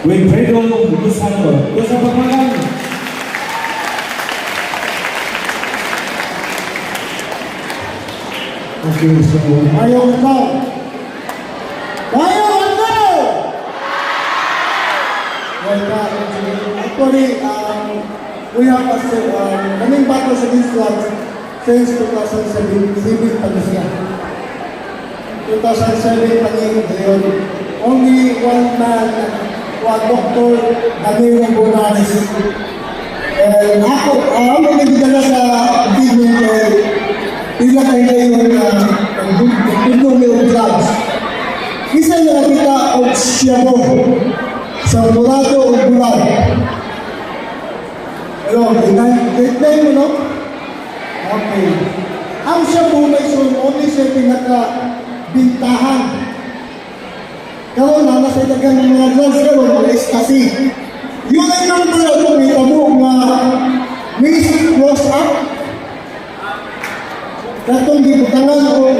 Wilfredo Gusano. Doon sa pagmagan. Okay, so ayaw ito. Ayaw ito! Actually, we have kaming battle sa this one since 2007 pa na siya. 2007 pa niya yun. Only one man, one doctor, Danilo Bonares. And ako nagdala sa pigment pila kayo yung numero drugs. Isa na nakita o siya mo sa murado o bulan. Pero, date mo, no? Okay. Ang siya mo may only siya pinaka-bintahan. Karoon na, nasa itagang mga drugs karoon, mga ecstasy. Yun ay number ako, may tabo nga Miss Close Up. Katong gibutangan o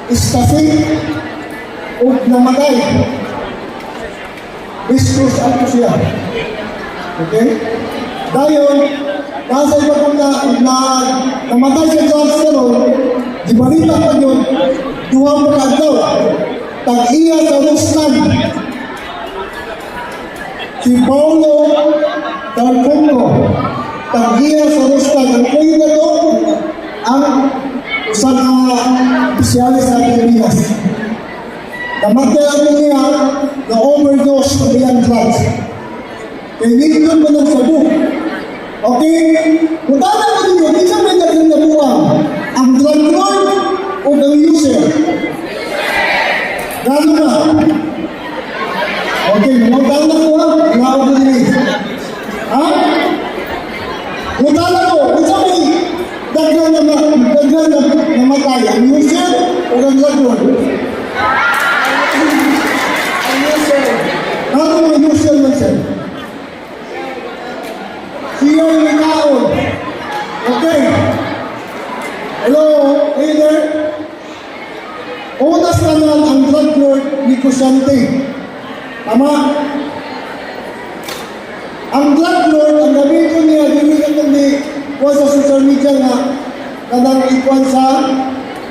ecstasy o namatay. Miss Close Up ko siya. Okay? Dayon, nasa iba kong namatay sa drugs karoon, di balita pa yun, duha mo kagaw, tag-iya sa Ruslan. Si Paulo Talfongo, tag-iya sa Ruslan. Ang kayo na to, ang isang opisyalis sa Pilipinas. Namatay ako niya na overdose ng iyang drugs. Kaya hindi mo ng sabu. Okay? Kung tala ko ninyo, hindi siya may nagkanabuang ang drug lord o ang user. Gano'n na? Okay, mga na ko ha? Mga ko din. Ha? Kung tala ko, hindi siya may daghan na namatay ang user o ang drug lord. Ang user. Gano'n ang user man siya? Siya yung taon. Okay. Hello, leader. Unas na naman ang drug lord ni Kusante. Tama? Ang drug lord, ang gamitin niya, dinigan ni kuha sa social media nga kadang ikuan sa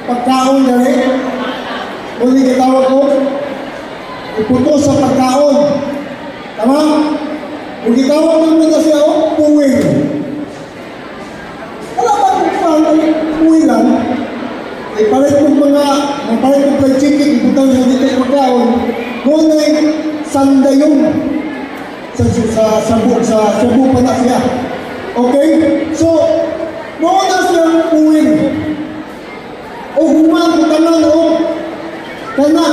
pagkaon dali. Muli kitawag ko, iputo sa pagkaon. Tama? Kung gitawag naman na siya, puwing. Wala ba kung puwing lang? Eh, palit kong palit kong fried chicken, ibutang sa dito yung pagkaon, ngunay sandayong sa sabu pa na siya. Okay? So, muna siyang puwing. O humang kanan o kana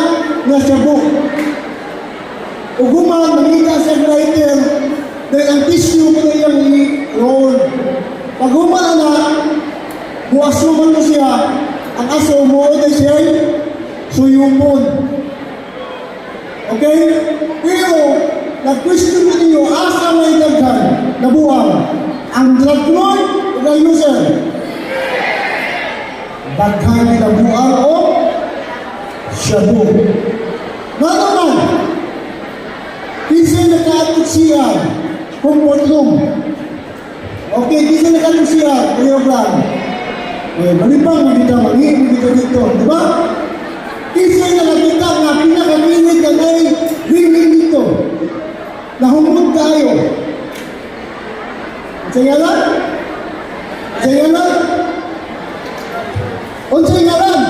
na sabu. O humang makita siya writer dahil ang tissue mo na yung i-roll. Pag humang na, buwasuman mo siya, ang aso mo na siya suyumon. Okay? Pero, nag-question mo ninyo, asa may daghan na buwang ang drug lord o ang user? Daghan na buwang o shabu. Nga naman, kasi nakaatid siya comfort room. Okay, kasi nakaatid siya kayo plan. Eh, malibang magkita dito. Diba? Kasi nakakita nga pinakaminig na ay ringing dito. Nahumod tayo. Saya lang? Unsay ngalan?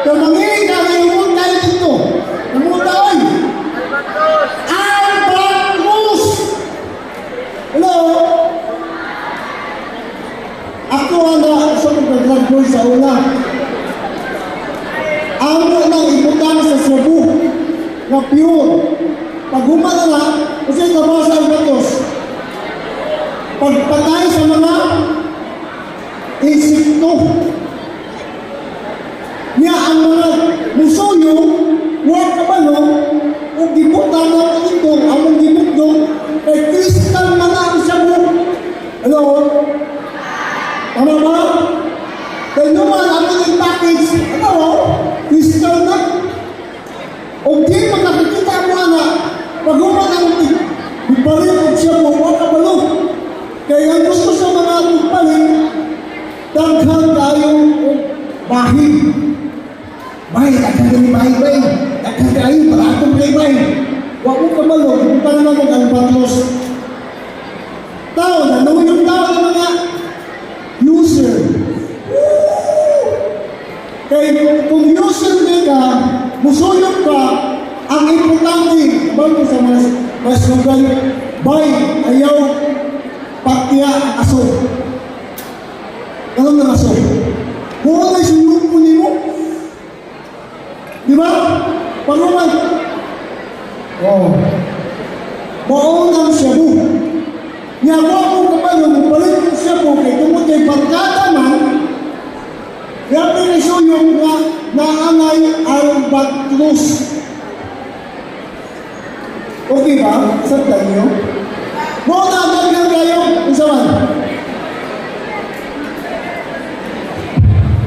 Kung manginig na nahumod tayo dito. Nahumod tayo. Albatros! Hello? Ako ang sa pagkagragdoy sa una. Amo nang ibutang sa sabu na pure. Pag humana na, kasi kabasa ang batos. Pagpatay sa mga insekto. Niya ang mga musuyo, huwag ka ba no, kung gibutang na ito, ang gibutong, kay kristal man ang sabu. Hello? Tama ba? Kaya naman, ang package, ano, kristal na. O di makakikita Ipalit siya mo, wala kabalo. Kaya ang gusto sa mga ipalit, daghan tayong bahin. Bahin, daghan ni bahin. Daghan kayo, paratong kay bahin. Huwag mo kabalo, kung paano naman ang patros. Tao na, yung tao ng mga user. Kaya kung user ka, musuyok ka, ang importante, bago sa mga slogan, bay, ayaw, patya, aso. Alam na aso. Kung ay suyok po mo, di ba? Panuman. Oh. Maunang siya mo. Yawa mo kapalo, balik mo siya po, kaya kung mo'y pagkata man, yung pinisuyok na naangay ang batlus. Okay ba? Saan tayo? Muna, daghan kayo. Isawan.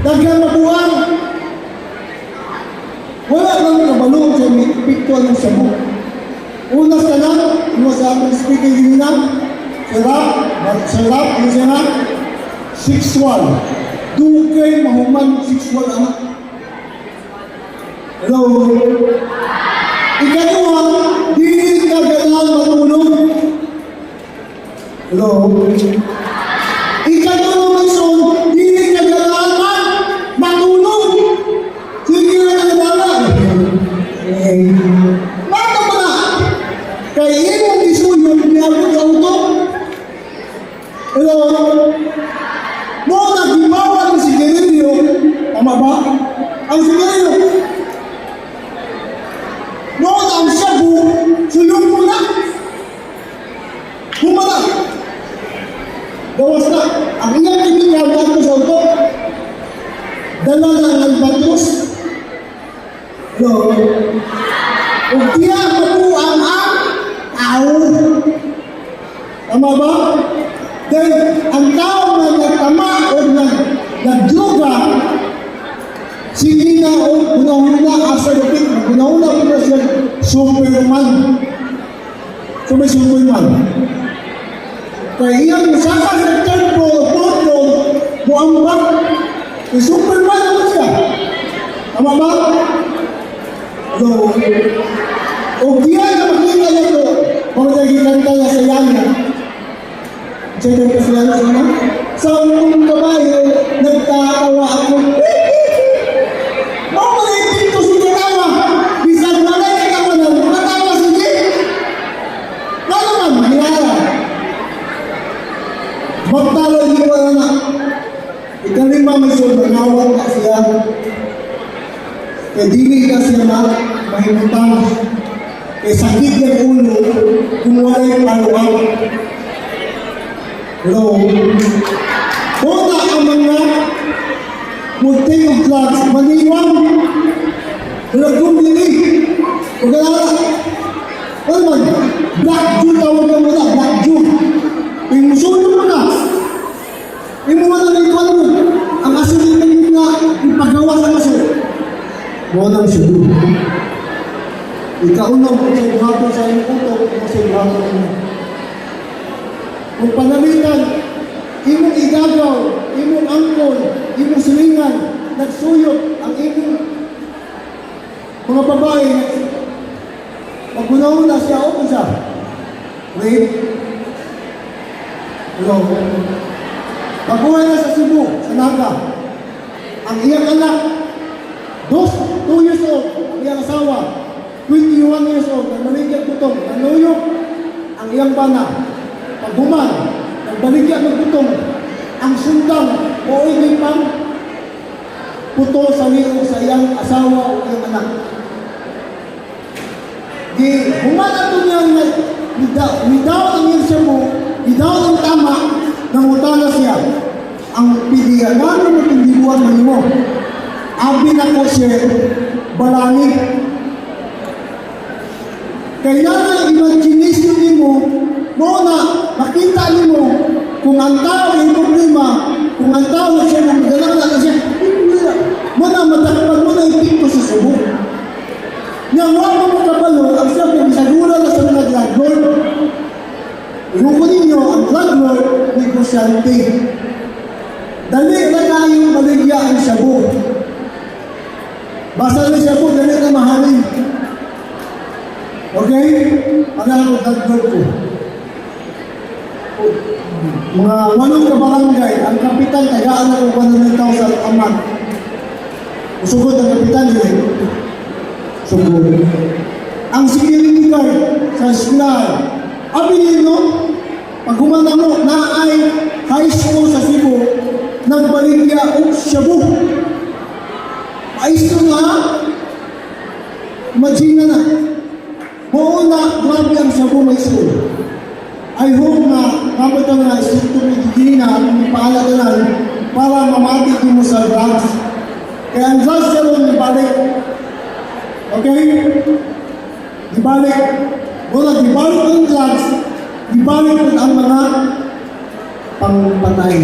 Daghan mabuhan. Wala lang kabalong sa picture ng sabu. Una sa lang, sa aking speaking din na, sarap, yun siya na, 6-1. Dugay mahuman 6-1 anak. Hello? Ikaduha, di ka ganal matulog. Hello? Ikaduha, Mason, di ka ganal matulog. Sige na ka nabala. Mata mo na. Kaya imong isuyo, pinabot sa auto. Hello? Mo nagbibawa ng sigarilyo. Tama ba? Ang sigarilyo. Noon ang sabu, sulong mo na. Humana. Gawas na. Ang inyong kibigyan ko sa auto. Dala lang ang batos. No. Kung tiya mabuang ang tao. Tama ba? Then, ang tao na nagtama o nagdruga, sige na o unahuna asa lupit, unahuna ko na siya Superman. So may Superman. Kaya iyang saka sa third floor, fourth floor, buang ba? May Superman naman siya. Tama ba? So, o diyan na makita niya ito, kung nagkikanta niya sa yana. Siya ka siya na sana? Sa unong kabayo, nagtatawa ako. Maulitin ko si Tinawa. Bisan na lang ikaw na natawa si Jay. Ano man, mangyara. Magtalo di ko na. Ikalima may sold, nangawag ka siya. Kaya dili ka siya na mahimutang. Kaya sakit ng ulo kung wala yung palo-aw. Hello? Una ang mga multing of drugs, maniwang, lagong dili. Pagkalala, ano man, Black Jew tawag ka muna, Black Jew. Pimusulo mo na. Imuwan na ito, ano mo, ang asulin ng mga ipagawa sa aso. Muna ang sudo. Ikaunang kung sa ibahato sa iyong kuto, kung sa ibahato sa iyong. Kung panalitan, imong igagaw, imong angkol, imong silingan, nagsuyot ang imong mga babae, maggunaw na siya o siya. Wait. Hello. Pagkuha na sa Cebu, sa Naga. Ang iyang anak, 2 years old, ang iyang asawa, 21 years old, nagbaligyan putong, nanuyok ang iyang bana. Pagbuman, nagbaligyan ng putong, ang sundang o pang puto sa liyo sa iyang asawa o iyang anak. Di, human ato niya midaw ang iyang siya mo, midaw ang tama, nang utala siya. Ang pidiyan, ano mo itong dibuan mo? Abi na ko siya, balani. Kailangan imagination mo, mo na makita mo kung ang tao ay problema, kung ang tao siya ng dalang na siya, mo na matakpan mo na ipito sa subo. Yang wala mo kapalo, ang siya kung isagura na sa mga drug lord, komersyante. Dali na tayong baligya ang shabu. Basta na shabu, dali na mahalin. Okay? Pagkala ko, dagdag ko. Mga 8 ka barangay, ang kapitan, tagaan na kung 100,000 a month. Usugod ang kapitan, yun. Sugod. Ang security guard sa eskwelahan, abilin no, pag humana mo, na ay high school sa Cebu, nagbaligya o shabu. Maestro na, imagine na. Oo na, grabe ang shabu maestro. I hope na kapag ang istrito mo hindi na ipaaladalan para mamati mo sa drugs. Kaya ang drugs yun, ibalik. Okay? Ibalik. Wala, ibalik ang drugs. Ibalik ang mga pangpatay.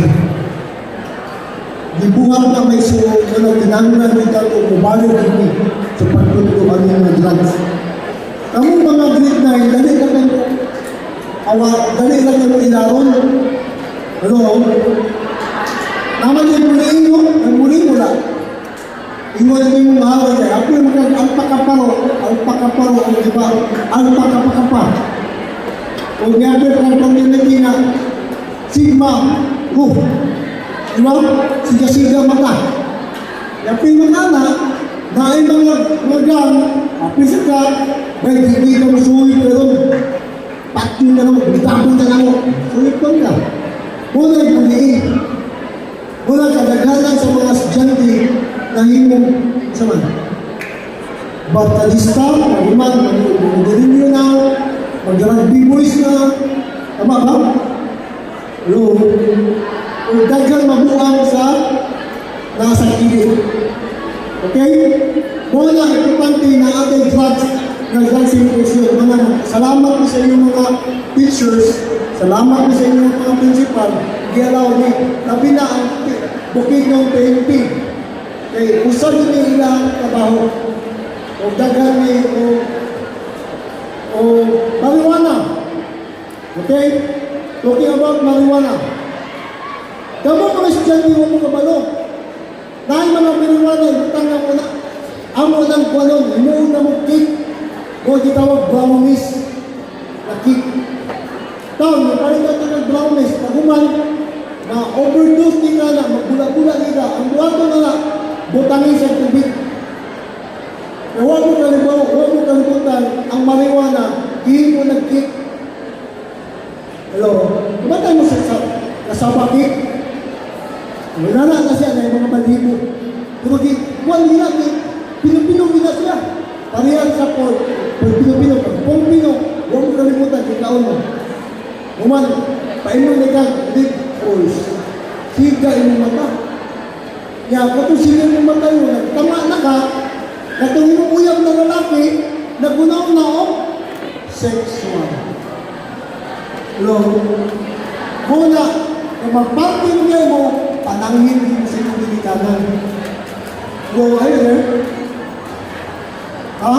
Dibuhat na may suot na tinangan nito kung ibalik kami sa pagtutuan ng mga drugs. Kamong mga grade 9, dali ka kayo dali lang yung ilaron. Hello? Naman yung muliin mo, ang muliin mo lang. Iwan mo yung mahawal niya. Ako yung alpakaparo, ang diba? Alpakapakapa. Kung gabi pa ng pamilya na, sigma, diba? Siga-siga mata. Yapin mo na nain mga gang, apisa ka, may hindi ka masuwi pero pati na lang, bitapon na lang, sulit ko na. Muna yung puliin. Muna kadagalan sa mga estudyante na himong sama. Batadista, mag-iman, mag-dirinyo na, mag-rugby boys na, tama ba? Hello? Kung dagang mabuang sa nasa kilid. Okay? Muna, importante na ating drugs nag-dancing posyon. Salamat po sa inyong mga teachers, salamat po sa inyong mga principal, i-allow ni tabi na ang bukid ng PNP. Kaya usap nyo ilang trabaho o dagan ni o marijuana. Okay? Talking about marijuana. Kamu mga estudyante mo mga kabalo. Dahil mga marijuana, ibutang ang una. Ang unang kwalon, imuuna mo cake. O gitawag brownies na cake. Taon, paling natin ng brownies, paguman, na overdose din nga na, magbula-bula nila, ang buwato nga na, butangin sa tubig. Kaya huwag mo kalimutan, ang marijuana, kihin mo ng cake. Hello? Kumatay mo sa kasaba cake? Wala na siya na yung mga balibo. Pero kuwan nila, pinupinong nila siya. Parihan sa Pilipino, Pilipino, huwag mo kalimutan, ikaon mo. Uman, painom na kang big boys. Siga imong mata. Ya, kung siga imong mata yun, nagtama na ka, katong imong uyab na lalaki, nagunaw na o, sexual. Hello? Muna, kung magparty niya mo, panangin mo sa inyong dinikanan. Go ahead, ha?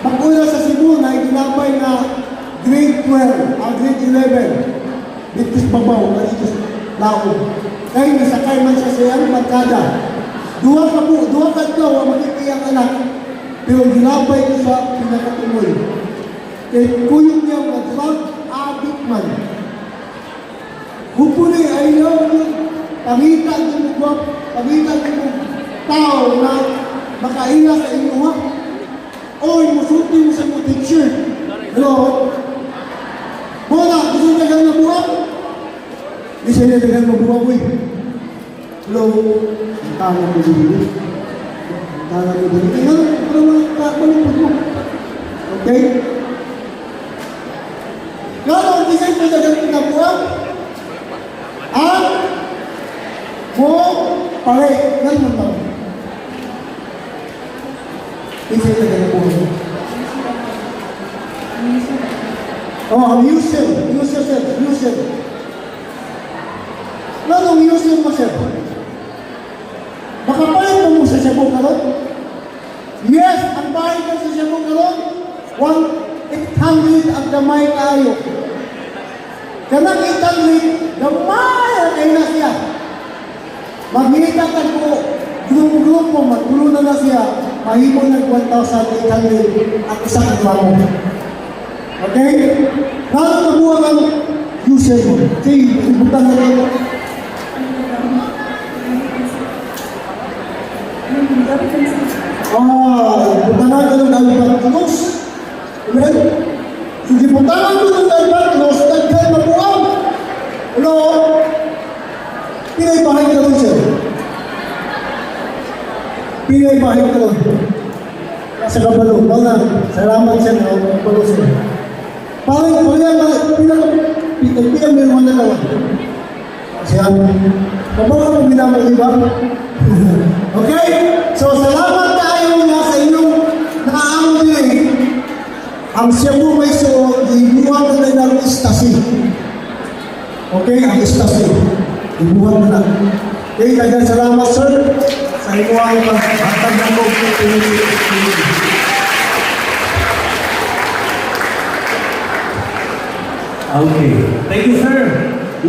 Pag-una sa Cebu na itinapay na grade 12, grade 11, dito sa babaw, dito sa laon. Kaya nasakay man siya sa iyang barkada. Duha ka ito, ang magkikiyang anak, pero ginapay ko sa pinakatuloy. Kaya kuyong niya mga drug addict man. Hupuli, ayaw niyo, pangitan niyo mo, pangitan niyo mo tao na makaila sa inyo, ha? Oy, musuti mo sa mo teacher. Hello? Bola, gusto niya kang nabuhat? Di siya niya kang mabuhat, boy. Hello? Ang tama ko din. Ang tama ko din. Tingnan, para malupot mo. Okay? Kano, di siya niya kang nabuhat? Ang mo, pare, ganun mo. Isa ito na po. Use yourself. Anong use yourself? Makapalit mo sa Cebu kalon? Yes, ang bahay ka sa Cebu kalon, 1,800 ang damay kayo. Kanang itanlit, gamay ang kayo na siya. Maghihitan ko, grupo, magpulo na siya, mahimo ng 1,800 at isang agwamo. Okay? Kaya mabuha ang user mo. Sige, ibutang na ito. Ibutang na ito ng Albertinos. Amen? Sige, ibutang ito ng Albertinos, daghan mabuha. Ano? Pinay-bahay ka rin, sir. Pinay-bahay ka rin. Sa kabalo. Wala. Salamat siya na kabalo, sir. Parang pinag-meron na naman. Siya, kabalo kung ginamit, di ba? Okay? So, salamat tayo na sa inyong naaamuli. Ang siya mo may so, ibuhan na ng istasi. Okay? Ang istasi. Ibuhan na. Okay, kaya salamat, sir. Sa inyo ang paghatag ng mga Okay. Thank you, sir.